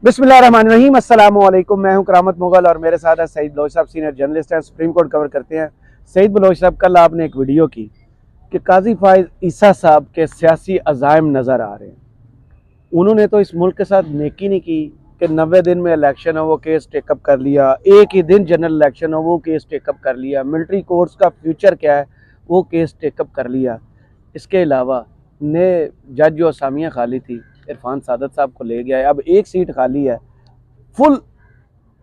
बिस्मिल्लाहिर्रहमानिर्रहीम। अस्सलाम वालेकुम। मैं हूं करामत मुगल और मेरे साथ है सईद बलोच साहब, सीनियर जर्नलिस्ट हैं, सुप्रीम कोर्ट कवर करते हैं। सईद बलोच साहब, कल आपने एक वीडियो की कि काजी फाइज ईसा साहब के सियासी अज़ाइम नज़र आ रहे हैं। उन्होंने तो इस मुल्क के साथ नेकी नहीं की कि 90 दिन में इलेक्शन हो वो केस टेकअप कर लिया, एक ही दिन जनरल इलेक्शन हो वो केस टेकअप कर लिया, मिलिट्री कोर्ट्स का फ्यूचर क्या है वो केस टेकअप कर लिया। इसके अलावा ने जज जो असामियाँ खाली थी इरफान सादत साहब को ले गया है, अब एक सीट खाली है। फुल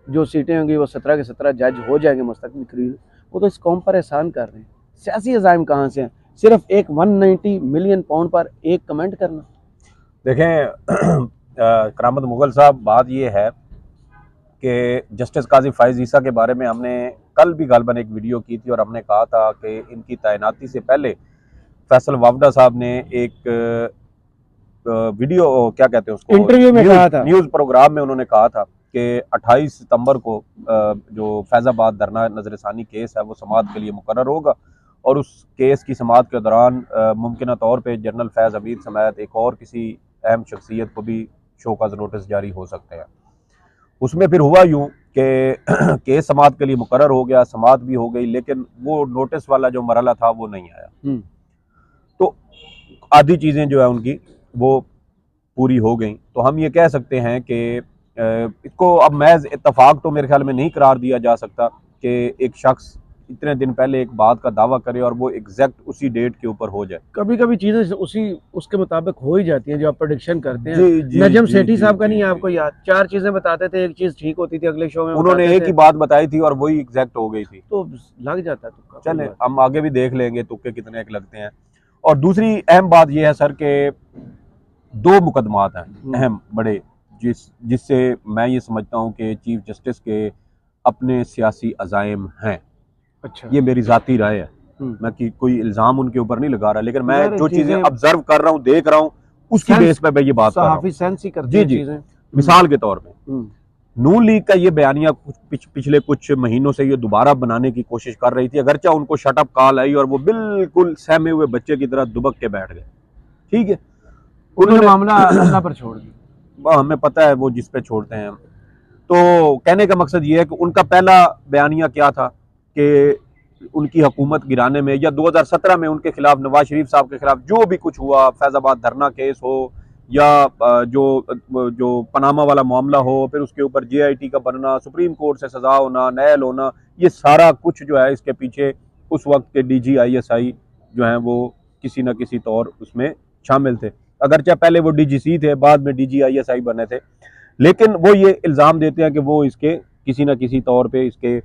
जो सीटें होंगी वो 17 के 17 जज हो जाएंगे मुस्तकबिल करीब। वो तो इस कौम पर एहसान कर रहे हैं। सियासी अज़ाइम कहाँ से हैं? सिर्फ एक 190 मिलियन पाउंड पर एक कमेंट करना। देखें करामत मुगल साहब, बात ये है कि जस्टिस काजी फाइज ईसा के बारे में हमने कल भी गालबन एक वीडियो की थी और हमने कहा था कि इनकी तैनाती से पहले फैसल वावडा साहब ने एक वीडियो, क्या कहते हैं उसको, इंटरव्यू में कहा था, न्यूज़ प्रोग्राम में उन्होंने कहा था कि 28 सितंबर को जो फैज़ाबाद धरना नजरसानी केस है वो समाअत के लिए मुकर्रर होगा और उस केस की समाअत के दौरान मुमकिन तौर पे जनरल फैज़ हमीद समेत एक और किसी अहम शख्सियत को भी शोकॉज नोटिस जारी हो सकते हैं। उसमें फिर हुआ यूँ कि केस समाअत के लिए मुकर्रर हो गया, समाअत भी हो गई, लेकिन वो नोटिस वाला जो मरहला था वो नहीं आया। तो आधी चीज़ें जो है उनकी वो पूरी हो गई। तो हम ये कह सकते हैं कि इसको अब महज इत्तफाक तो मेरे ख्याल में नहीं करार दिया जा सकता कि एक शख्स इतने दिन पहले एक बात का दावा करे और वो एग्जैक्ट उसी डेट के ऊपर हो जाए। कभी कभी चीजें उसी उसके मुताबिक हो ही जाती हैं जो आप प्रोडिक्शन करते हैं। जी जी नजम जी सेठी जी साहब का जी नहीं है जी आपको याद? 4 चीजें बताते थे, एक चीज ठीक होती थी, अगले शो में उन्होंने बताते एक थे, ही बात बताई थी और वही एग्जैक्ट हो गई थी। तो लग जाता है तुक्का। चले हम आगे भी देख लेंगे तुक्के कितने एक लगते हैं। और दूसरी अहम बात यह है सर के दो मुकदमात हैं अहम बड़े, जिससे मैं ये समझता हूँ कि चीफ जस्टिस के अपने सियासी अज़ाइम हैं। अच्छा, ये मेरी ज़ाती राय है, मैं कि कोई इल्ज़ाम उनके ऊपर नहीं लगा रहा, लेकिन मैं जो चीज़ें चीजें ऑब्जर्व कर रहा हूँ, देख रहा हूँ, उसकी बेस पे मैं ये बात कर रहा हूँ। सहाफी सेंस ही करती जी हैं जी, चीजें। मिसाल के तौर पे नून लीग का ये बयानिया पिछले कुछ महीनों से ये दोबारा बनाने की कोशिश कर रही थी, अगरचे उनको शटअप कॉल आई और वो बिल्कुल सहमे हुए बच्चे की तरह दुबक के बैठ गए। ठीक है, उन्होंने मामला अल्लाह पर छोड़ दिया। हमें पता है वो जिस पे छोड़ते हैं। तो कहने का मकसद ये है कि उनका पहला बयानिया क्या था कि उनकी हुकूमत गिराने में या 2017 में उनके खिलाफ, नवाज शरीफ साहब के खिलाफ जो भी कुछ हुआ, फैजाबाद धरना केस हो या जो पनामा वाला मामला हो, फिर उसके ऊपर JIT का बनना, सुप्रीम कोर्ट से सजा होना, नयल होना, ये सारा कुछ जो है इसके पीछे उस वक्त के DG ISI जो हैं वो किसी न किसी तौर उसमें शामिल थे। अगरचे पहले वो DGC थे, बाद में DG ISI बने थे, लेकिन वो ये इल्ज़ाम देते हैं कि वो इसके किसी न किसी तौर पे इसके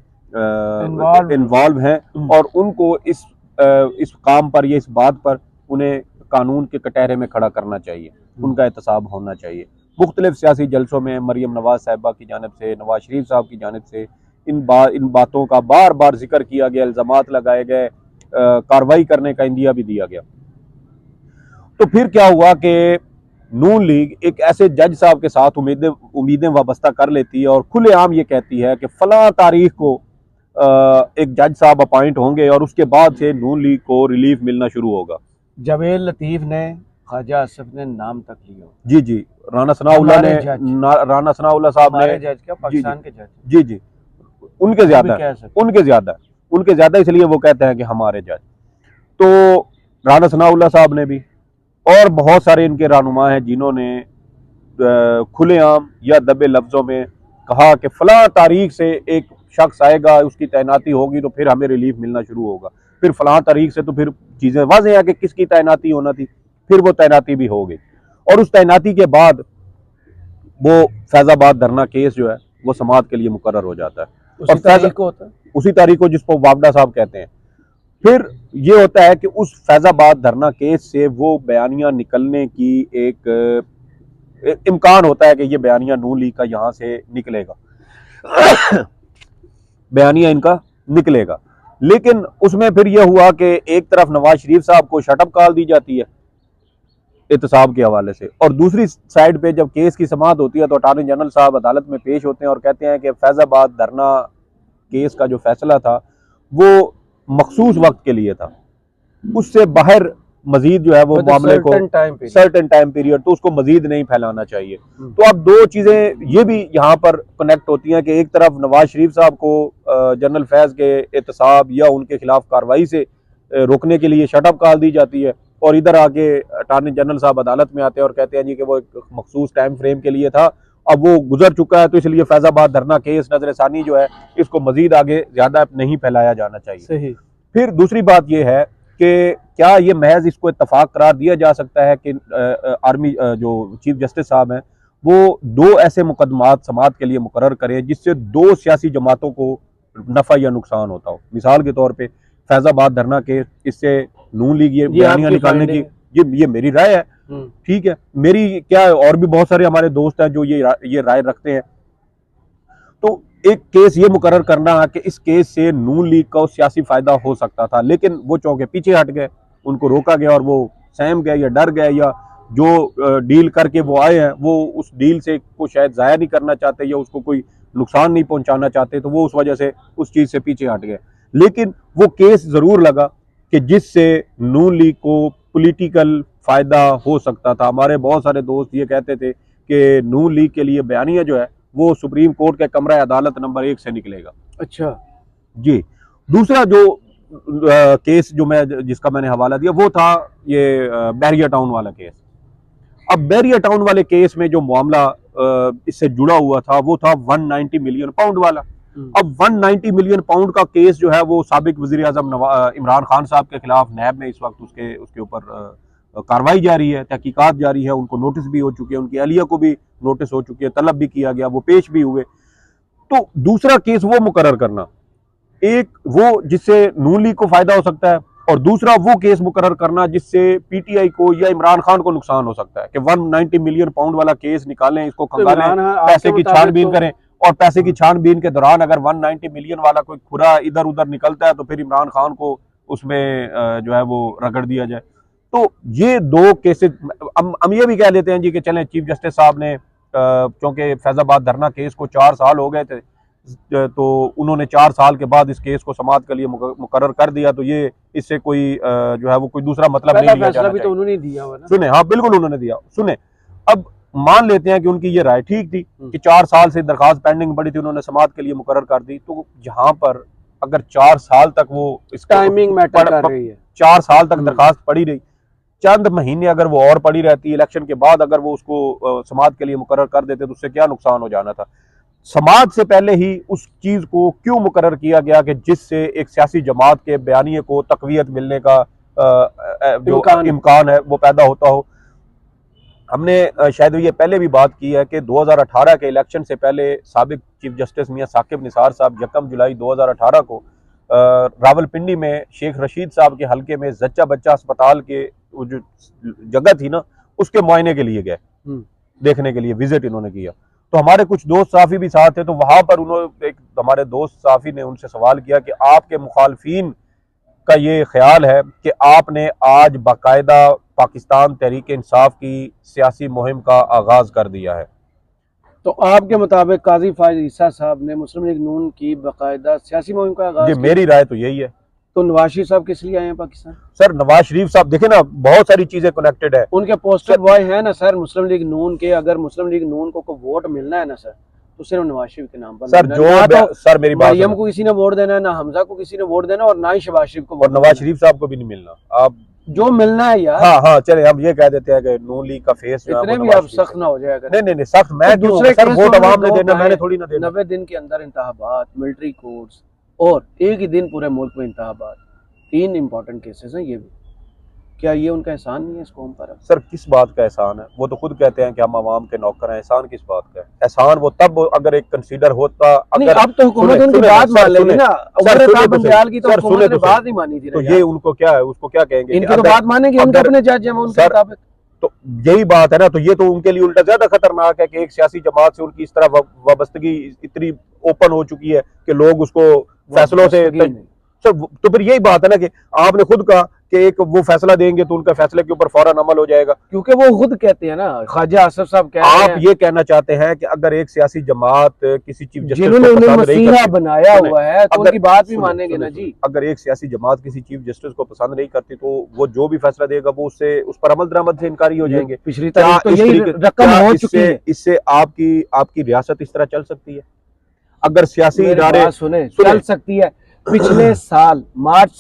इन्वॉल्व हैं और उनको इस काम पर, ये इस बात पर उन्हें कानून के कटहरे में खड़ा करना चाहिए, उनका एहतसाब होना चाहिए। मुख्तलिफ सियासी जलसों में मरियम नवाज साहिबा की जानिब से, नवाज शरीफ साहब की जानिब से इन बातों का बार बार जिक्र किया गया, इल्ज़ामात लगाए गए, कार्रवाई करने का इंदिया भी दिया गया। तो फिर क्या हुआ कि नून लीग एक ऐसे जज साहब के साथ उम्मीदें वाबस्ता कर लेती है और खुलेआम ये कहती है कि फला तारीख को एक जज साहब अपॉइंट होंगे और उसके बाद से नून लीग को रिलीफ मिलना शुरू होगा। जवेद लतीफ ने, ख्वाजा आसिफ ने नाम तक लिया। जी जी, राना सनाउल्लाह ने, राना सनाउल्लाह साहब ने, जज क्या पाकिस्तान के जज? जी जी, उनके ज्यादा इसलिए वो कहते हैं कि हमारे जज। तो राना सनाउल्लाह साहब ने भी, और बहुत सारे इनके रहनुमा हैं जिन्होंने खुलेआम या दबे लफ्जों में कहा कि फला तारीख से एक शख्स आएगा, उसकी तैनाती होगी तो फिर हमें रिलीफ मिलना शुरू होगा। फिर फला तारीख से तो फिर चीजें वाज़ेह है कि किसकी तैनाती होना थी, फिर वो तैनाती भी हो गई और उस तैनाती के बाद वो फैजाबाद धरना केस जो है वो समाअत के लिए मुकर्रर हो जाता है। उसी तारीख को जिसको वावडा साहब कहते हैं। फिर ये होता है कि उस फैजाबाद धरना केस से वो बयानिया निकलने की एक इम्कान होता है कि ये बयानिया नून लीग का यहाँ से निकलेगा बयानिया इनका निकलेगा, लेकिन उसमें फिर यह हुआ कि एक तरफ नवाज शरीफ साहब को शटअप कॉल दी जाती है एहतसाब के हवाले से, और दूसरी साइड पे जब केस की समाअत होती है तो अटॉर्नी जनरल साहब अदालत में पेश होते हैं और कहते हैं कि फैजाबाद धरना केस का जो फैसला था वो मखसूस वक्त के लिए था, उससे बाहर मजीद जो है वो मामले को सर्टेन टाइम पीरियड, तो उसको मजीद नहीं फैलाना चाहिए। तो अब दो चीजें ये भी यहाँ पर कनेक्ट होती हैं कि एक तरफ नवाज शरीफ साहब को जनरल फैज के एहतसाब या उनके खिलाफ कार्रवाई से रोकने के लिए शटअप कॉल दी जाती है, और इधर आके अटॉर्नी जनरल साहब अदालत में आते हैं और कहते हैं जी कि वो एक मखसूस टाइम फ्रेम के लिए था, अब वो गुजर चुका है, तो इसलिए फैजाबाद धरना केस नजरसानी जो है इसको मजीद आगे ज्यादा नहीं फैलाया जाना चाहिए। सही। फिर दूसरी बात यह है कि क्या ये महज इसको इत्तफाक करार दिया जा सकता है कि आर्मी जो चीफ जस्टिस साहब हैं वो दो ऐसे मुकदमात समात के लिए मुकर्रर करें जिससे दो सियासी जमातों को नफा या नुकसान होता हो। मिसाल के तौर पे फैजाबाद धरना केस, इससे नून लीग ये बयानियां निकालने की, ये मेरी राय है, ठीक है, मेरी क्या है, और भी बहुत सारे हमारे दोस्त हैं जो ये राय रखते हैं। तो एक केस ये मुकर्रर करना है कि इस केस से नून लीग का सियासी फायदा हो सकता था, लेकिन वो चौके पीछे हट गए, उनको रोका गया और वो सहम गए या डर गए, या जो डील करके वो आए हैं वो उस डील से को शायद जाया नहीं करना चाहते या उसको कोई नुकसान नहीं पहुंचाना चाहते, तो वो उस वजह से उस चीज से पीछे हट गए। लेकिन वो केस जरूर लगा कि जिससे नून लीग को पॉलिटिकल फायदा हो सकता था। हमारे बहुत सारे दोस्त ये कहते थे कि नून लीग के लिए बयानिया जो है वो सुप्रीम कोर्ट के कमरा अदालत नंबर 1 से निकलेगा। अच्छा जी। दूसरा जो केस जो जिसका मैंने हवाला दिया वो था ये बैरियर टाउन वाला केस। अब बैरियर टाउन वाले केस में जो मामला इससे जुड़ा हुआ था वो था 190 मिलियन पाउंड वाला। अब 190 मिलियन पाउंड का केस जो है वो साबिक वजीर आजम इमरान खान साहब के खिलाफ नैब में इस वक्त उसके ऊपर कार्रवाई जारी है, तहकीकात जारी है, उनको नोटिस भी हो चुकी है, उनकी अहलिया को भी नोटिस हो चुकी है, तलब भी किया गया, वो पेश भी हुए। तो दूसरा केस वो मुकर्रर करना, एक वो जिससे नून लीग को फायदा हो सकता है और दूसरा वो केस मुकर्रर करना जिससे पीटीआई को या इमरान खान को नुकसान हो सकता है कि 190 मिलियन पाउंड वाला केस निकालें, इसको खंगालें, पैसे की छानबीन करें, और पैसे की छानबीन के दौरान अगर 190 मिलियन वाला कोई खुरा इधर उधर निकलता है तो फिर इमरान खान को उसमें जो है वो रगड़ दिया जाए। तो ये दो केसेस हम ये भी कह लेते हैं जी कि चलें चीफ जस्टिस साहब ने क्योंकि फैजाबाद धरना केस को 4 साल हो गए थे तो उन्होंने 4 साल के बाद इस केस को समाअत के लिए मुकर्रर कर दिया, तो ये इससे कोई जो है वो कोई दूसरा मतलब नहीं लिया जाना चाहिए। तो उन्होंने दिया हुआ ना। सुने, हाँ बिल्कुल उन्होंने दिया। सुने, अब मान लेते हैं कि उनकी ये राय ठीक थी कि 4 साल से दरखास्त पेंडिंग पड़ी थी, उन्होंने समाअत के लिए मुकर्रर कर दी, तो यहाँ पर अगर 4 साल तक वो इसका टाइमिंग मैटर कर रही है, 4 साल तक दरखास्त पड़ी रही, चंद महीने अगर वो और पड़ी रहती, इलेक्शन के बाद अगर वो उसको समाअत के लिए मुकर्रर कर देते तो उससे क्या नुकसान हो जाना था। समाअत से पहले ही उस चीज को क्यों मुकर्रर किया गया कि जिससे एक सियासी जमात के बयानिए को तकवीयत मिलने का जो इम्कान है वो पैदा होता हो। हमने शायद ये पहले भी बात की है कि 2018 के इलेक्शन से पहले साबिक चीफ जस्टिस मियां साकिब निसार साहब 1 जुलाई 2018 को रावलपिंडी में शेख रशीद साहब के हलके में जच्चा बच्चा अस्पताल के जो जगह थी ना उसके मुआयने के लिए गए, देखने के लिए विजिट इन्होंने किया। तो हमारे कुछ दोस्त साफी भी साथ थे, तो वहां पर उन्होंने एक हमारे दोस्त साफी ने उनसे सवाल किया कि आपके मुखालफीन का ये ख्याल है कि आपने आज बाकायदा पाकिस्तान तहरीक इंसाफ की सियासी मुहिम का आगाज कर दिया है। तो आपके मुताबिक काजी फायज ईसा साहब ने मुस्लिम लीग नून की बाकायदा सियासी मुहिम का आगाज किया? मेरी राय तो यही है। तो नवाज शरीफ साहब किस लिए आए हैं पाकिस्तान? सर नवाज शरीफ साहब देखे ना बहुत सारी चीजें कनेक्टेड है, उनके पोस्टर बॉय है ना सर मुस्लिम लीग नून के। अगर मुस्लिम लीग नून को वोट मिलना है ना सर तो सिर्फ नवाज शरीफ के नाम पर सर। जो सर मेरी बात, मरियम को किसी ने वोट देना है, ना हमजा को किसी ने वोट देना, और ना ही शहबाज शरीफ को, और नवाज शरीफ साहब को भी नहीं मिलना। आप जो मिलना है यार। हाँ हाँ चले हम ये कह देते हैं कि नून लीग का फेस इतने भी आप सख्त ना हो जाएगा। नहीं सख्त मैं दूसरे वोट अवाम ने देना, मैंने थोड़ी ना देना। 90 दिन के अंदर इंतखाबात, मिलिट्री कोर्ट्स और एक ही दिन पूरे मुल्क में इंतखाबात, 3 इंपॉर्टेंट केसेस हैं। ये भी क्या ये उनका एहसान नहीं है इस कौम पर? सर किस बात का एहसान है? वो तो खुद कहते हैं कि हम आवाम के नौकर हैं। एहसान किस बात का है? एहसान वो तब अगर एक कंसीडर होता, अगर अब तो हुकूमत उनकी बात मान लेगी ना। बंदियाल की तो हुकूमत ने बात नहीं मानी थी, तो ये उनको क्या है, उसको क्या कहेंगे? इनकी तो बात मानेंगे, उनके अपने जज हैं उनके मुताबिक। तो यही बात है ना, तो ये तो उनके लिए उल्टा ज्यादा खतरनाक है कि एक सियासी जमात से उनकी इस तरह वाबस्तगी इतनी ओपन हो चुकी है कि लोग उसको फैसलों से। तो फिर यही बात है ना कि आपने खुद कहा कि एक वो फैसला देंगे तो उनका फैसले के ऊपर फौरन अमल हो जाएगा। क्योंकि वो खुद कहते हैं ना, ख्वाजा आसिफ साहब कह रहे आप हैं, ये कहना चाहते हैं कि अगर एक सियासी जमात किसी चीफ जस्टिस जिन्होंने को उन्हें पसंद नहीं मसीहा करती, बनाया हुआ है, तो अगर उनकी बात भी सुने, मानेंगे सुने, ना सुने, जी। अगर एक सियासी जमात किसी चीफ जस्टिस को पसंद नहीं करती तो वो जो भी फैसला देगा वो उससे उस पर अमल दरामद से इनकारी हो जाएंगे। पिछली क्या तारीख तो इस यही तरीके रकम क्या हो चुकी है। इससे आपकी रियासत इस तरह चल सकती है? अगर सियासी मेरी इदारे बात सुने, चल सकती है। पिछले साल मार्च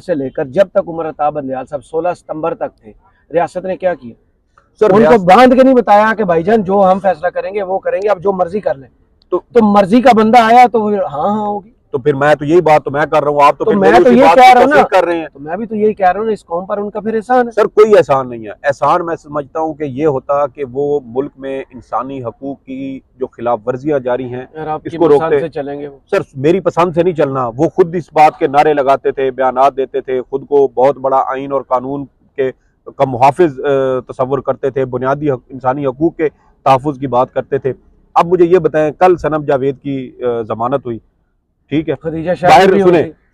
से लेकर जब तक उमर अताब बंदयाल साहब 16 सितंबर तक थे, रियासत ने क्या किया? सर उनको बांध के नहीं बताया कि भाईजान जो हम फैसला करेंगे वो करेंगे, अब जो मर्जी कर लें। तो मर्जी का बंदा आया तो हाँ होगी। तो फिर मैं तो यही बात तो मैं कर रहा हूँ, आप तो फिर मैं मेरी तो उसी ये बात कह की रहा हूँ ना, तौसीक कर रहे हैं। तो मैं भी तो यही कह रहा हूँ ना, इस कौम पर उनका फिर एहसान है। सर कोई एहसान नहीं है। एहसान मैं समझता हूँ कि ये होता कि वो मुल्क में इंसानी हकूक की जो खिलाफ वर्जियां जारी हैं इसको रोकते। से चलेंगे वो। सर मेरी पसंद से नहीं चलना, वो खुद इस बात के नारे लगाते थे, बयानात देते थे, खुद को बहुत बड़ा आइन और कानून के का मुहाफिज तस्वर करते थे, बुनियादी इंसानी हकूक के तहफ़्फ़ुज़ की बात करते थे। अब मुझे ये बताएं, कल सनम जावेद की जमानत हुई, ठीक है, खदीजा बाहर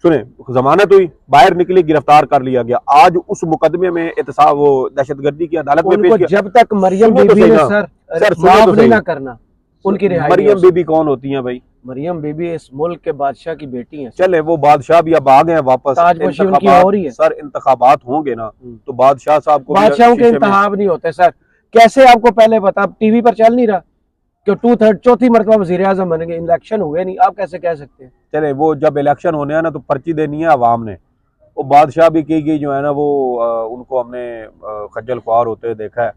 सुने जमानत हुई, बाहर निकली, गिरफ्तार कर लिया गया। आज उस मुकदमे में एहतसाब वो दहशतगर्दी की अदालत में पेश किया। जब तक मरियम बीबी ने सर माफ नहीं ना करना, उनकी रिहाई। मरियम बीबी कौन होती हैं भाई? मरियम बीबी इस मुल्क के बादशाह की बेटी हैं। चले वो बादशाह भी अब आ गए हैं वापस। ताजपोशी उनकी हो रही है। सर इंतखाबात होंगे ना तो बादशाह साहब को, बादशाहों के इंतखाब नहीं होते सर। कैसे आपको पहले पता, टीवी पर चल नहीं रहा कि 2/3 चौथी मरतबा वजीर आजम बनेंगे, इलेक्शन हुए नहीं, आप कैसे कह सकते हैं? चले वो जब इलेक्शन होने हैं ना तो पर्ची देनी है अवाम ने। वो बादशाह भी की गई जो है ना वो उनको हमने खज्जल ख्वार होते हुए देखा है।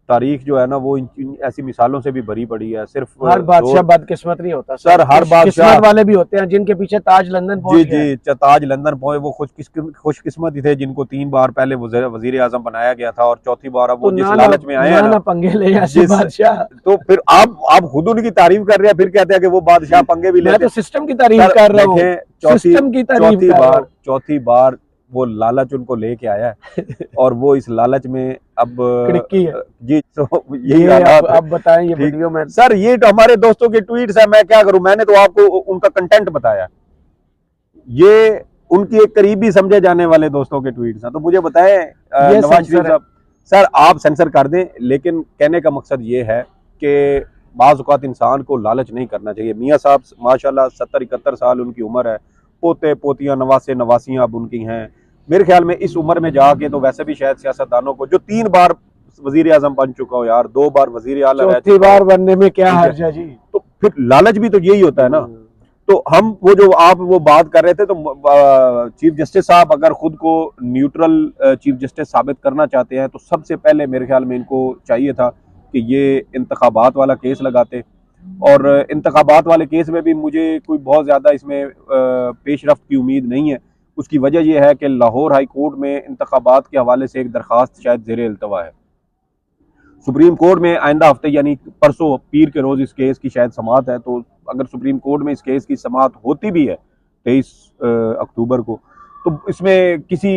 तारीख जो है ना वो इन ऐसी मिसालों से भी भरी पड़ी है। सिर्फ हर बादशाह बदकिस्मत नहीं होता सर, हर बादशाह वाले भी होते हैं जिनके पीछे ताज लंदन पहुंच गया। जी ताज लंदन पहुंचे, वो खुशकिस्मत ही थे जिनको 3 बार पहले वजीर आजम बनाया गया था और चौथी बार अब वो जिस लालच में आए हैं ना पंगे ले ऐसे बादशाह। तो फिर आप खुद उनकी तारीफ कर रहे हैं, फिर कहते हैं कि वो बादशाह पंगे भी लेते। मैं तो सिस्टम की तारीफ कर रहा हूं, सिस्टम की तारीफ। चौथी बार वो लालच उनको लेके आया है और वो इस लालच में अब है। जी तो यही अब बताएं ये वीडियो में। सर ये तो हमारे दोस्तों के ट्वीट्स है, मैं क्या करूं, मैंने तो आपको उनका कंटेंट बताया। ये उनकी एक करीबी समझे जाने वाले दोस्तों के ट्वीट्स हैं। तो मुझे बताएं नवाज शरीफ साहब, सर आप सेंसर कर दें, लेकिन कहने का मकसद ये है कि बाज़ औक़ात इंसान को लालच नहीं करना चाहिए। मियाँ साहब माशाल्लाह 70-71 साल उनकी उम्र है, पोते पोतियां नवासियां अब उनकी हैं। मेरे ख्याल में इस उम्र में जाके तो वैसे भी शायद सियासतदानों को, जो 3 बार वजीर आजम बन चुका हो यार, 2 बार वजीर आला रह चुका, 4थी बार बनने में क्या हर्ज है जी। तो फिर लालच भी तो यही होता है ना। तो हम वो जो आप वो बात कर रहे थे, तो चीफ जस्टिस साहब अगर खुद को न्यूट्रल चीफ जस्टिस साबित करना चाहते हैं तो सबसे पहले मेरे ख्याल में इनको चाहिए था कि ये इंतखाबात वाला केस लगाते। और इंतखाबात वाले केस में भी मुझे कोई बहुत ज़्यादा इसमें पेशरफ्त की उम्मीद नहीं है। उसकी वजह यह है कि लाहौर हाई कोर्ट में इंतखाबात के हवाले से एक दरख्वास्त शायद ज़ेर इल्तवा है। सुप्रीम कोर्ट में आइंदा हफ्ते यानी परसों पीर के रोज़ इस केस की शायद समाअत है। तो अगर सुप्रीम कोर्ट में इस केस की समाअत होती भी है 23 अक्टूबर को, तो इसमें किसी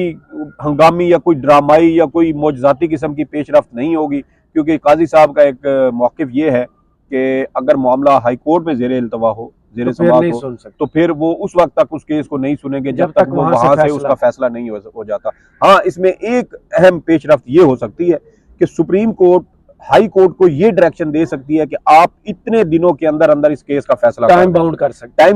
हंगामी या कोई ड्रामाई या कोई मौजज़ाती किस्म की पेशरफ्त नहीं होगी, क्योंकि काजी साहब का एक मौक़िफ़ ये है कि अगर मामला हाई कोर्ट में ज़ेर इल्तवा हो, ज़ेर समाअत हो, तो फिर वो उस वक्त तक उस केस को नहीं सुनेंगे जब तक वो वहाँ से उसका फैसला नहीं हो जाता। हाँ, इसमें एक अहम पेशरफ्त ये हो सकती है कि सुप्रीम कोर्ट हाई कोर्ट को ये डायरेक्शन दे सकती है कि आप इतने दिनों के अंदर अंदर इस केस का फैसला टाइम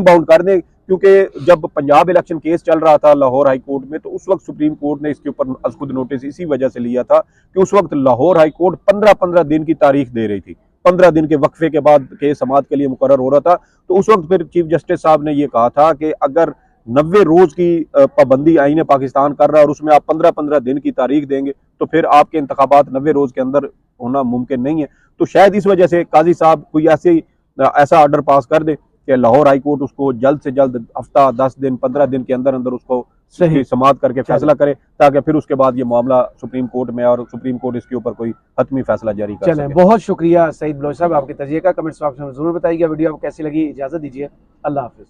बाउंड कर दें। क्योंकि जब पंजाब इलेक्शन केस चल रहा था लाहौर हाई कोर्ट में, तो उस वक्त सुप्रीम कोर्ट ने इसके ऊपर खुद नोटिस इसी वजह से लिया था कि उस वक्त लाहौर हाई कोर्ट 15-15 दिन की तारीख दे रही थी। 15 दिन के वक्फे के बाद केस समाअत के लिए मुकर्रर हो रहा था। तो उस वक्त फिर चीफ जस्टिस साहब ने ये कहा था कि अगर 90 रोज की पाबंदी आईन पाकिस्तान कर रहा है और उसमें आप 15-15 दिन की तारीख देंगे तो फिर आपके इंतखाबात 90 रोज के अंदर होना मुमकिन नहीं है। तो शायद इस वजह से काजी साहब कोई ऐसा ऑर्डर पास कर दे कि लाहौर हाई कोर्ट उसको जल्द से जल्द हफ्ता 10 दिन 15 दिन के अंदर अंदर उसको सही समाअत करके फैसला करे, ताकि फिर उसके बाद ये मामला सुप्रीम कोर्ट में और सुप्रीम कोर्ट इसके ऊपर कोई हतमी फैसला जारी कर सके। बहुत शुक्रिया सईद बलोच साहब, आपके तजज़िये का कमेंट्स बॉक्स में जरूर बताइएगा। वीडियो आपको कैसी लगी, इजाजत दीजिए, अल्लाह हाफिज।